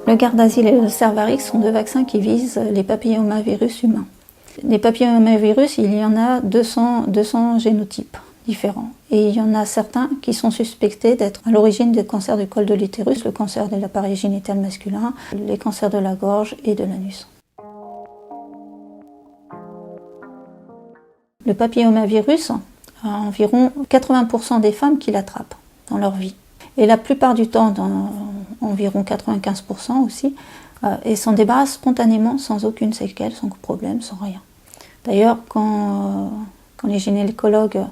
Le Gardasil et le Cervarix sont deux vaccins qui visent les papillomavirus humains. Les papillomavirus, il y en a 200 génotypes différents. Et il y en a certains qui sont suspectés d'être à l'origine des cancers du col de l'utérus, le cancer de l'appareil génital masculin, les cancers de la gorge et de l'anus. Le papillomavirus, environ 80% des femmes qui l'attrapent dans leur vie. Et la plupart du temps, dans environ 95% aussi, et s'en débarrassent spontanément, sans aucune séquelle, sans problème, sans rien. D'ailleurs, quand les gynécologues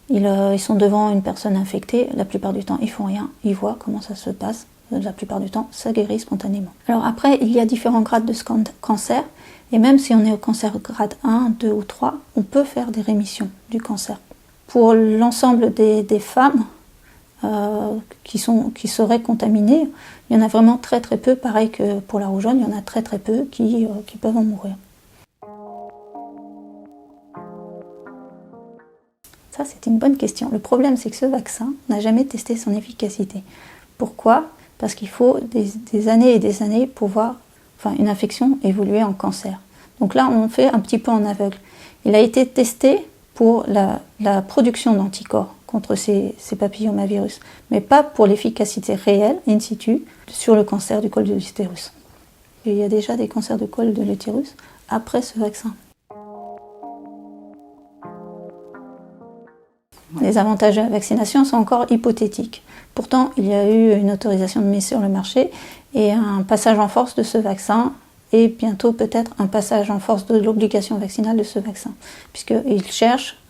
ils sont devant une personne infectée, la plupart du temps, ils font rien, ils voient comment ça se passe. La plupart du temps, ça guérit spontanément. Alors après, il y a différents grades de cancer, et même si on est au cancer grade 1, 2 ou 3, on peut faire des rémissions du cancer. Pour l'ensemble des femmes qui seraient contaminées, il y en a vraiment très très peu, pareil que pour la rougeole, il y en a très très peu qui peuvent en mourir. Ça, c'est une bonne question. Le problème, c'est que ce vaccin n'a jamais testé son efficacité. Pourquoi ? Parce qu'il faut des années et des années pour voir une infection évoluer en cancer. Donc là, on fait un petit peu en aveugle. Il a été testé pour la production d'anticorps contre ces papillomavirus, mais pas pour l'efficacité réelle, in situ, sur le cancer du col de l'utérus. Il y a déjà des cancers du col de l'utérus après ce vaccin. Les avantages de la vaccination sont encore hypothétiques. Pourtant, il y a eu une autorisation de mise sur le marché et un passage en force de ce vaccin et bientôt peut-être un passage en force de l'obligation vaccinale de ce vaccin, puisqu'ils cherchent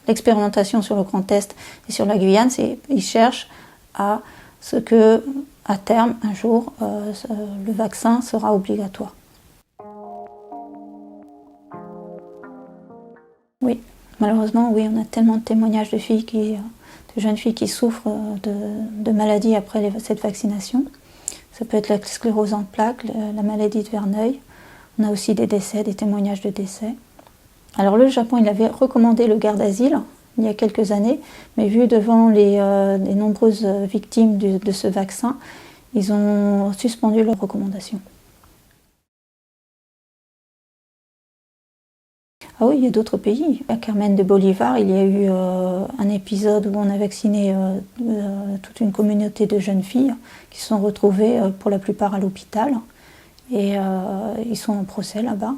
l'expérimentation sur le Grand Est et sur la Guyane, ils cherchent à ce que, à terme, un jour, le vaccin sera obligatoire. Oui. Malheureusement, oui, on a tellement de témoignages de jeunes filles qui souffrent de maladies après cette vaccination. Ça peut être la sclérose en plaques, la maladie de Verneuil. On a aussi des décès, des témoignages de décès. Alors le Japon, il avait recommandé le Gardasil il y a quelques années, mais vu devant les nombreuses victimes de ce vaccin, ils ont suspendu leur recommandation. Ah oui, il y a d'autres pays. À Carmen de Bolivar, il y a eu un épisode où on a vacciné toute une communauté de jeunes filles qui se sont retrouvées pour la plupart à l'hôpital. Et ils sont en procès là-bas.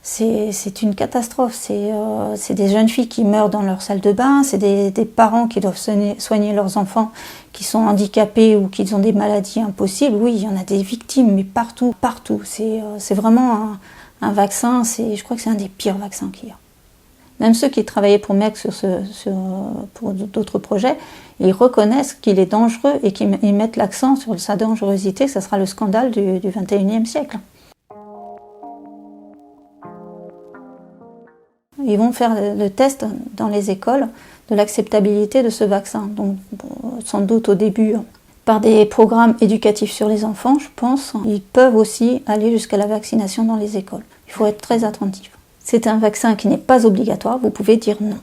C'est une catastrophe. C'est des jeunes filles qui meurent dans leur salle de bain. C'est des parents qui doivent soigner leurs enfants qui sont handicapés ou qui ont des maladies impossibles. Oui, il y en a des victimes, mais partout. C'est vraiment un vaccin, je crois que c'est un des pires vaccins qu'il y a. Même ceux qui travaillaient pour Merck pour d'autres projets, ils reconnaissent qu'il est dangereux et qu'ils mettent l'accent sur sa dangerosité, que ça sera le scandale du XXIe siècle. Ils vont faire le test dans les écoles de l'acceptabilité de ce vaccin. Donc, sans doute au début, par des programmes éducatifs sur les enfants, je pense, ils peuvent aussi aller jusqu'à la vaccination dans les écoles. Il faut être très attentif. C'est un vaccin qui n'est pas obligatoire, vous pouvez dire non.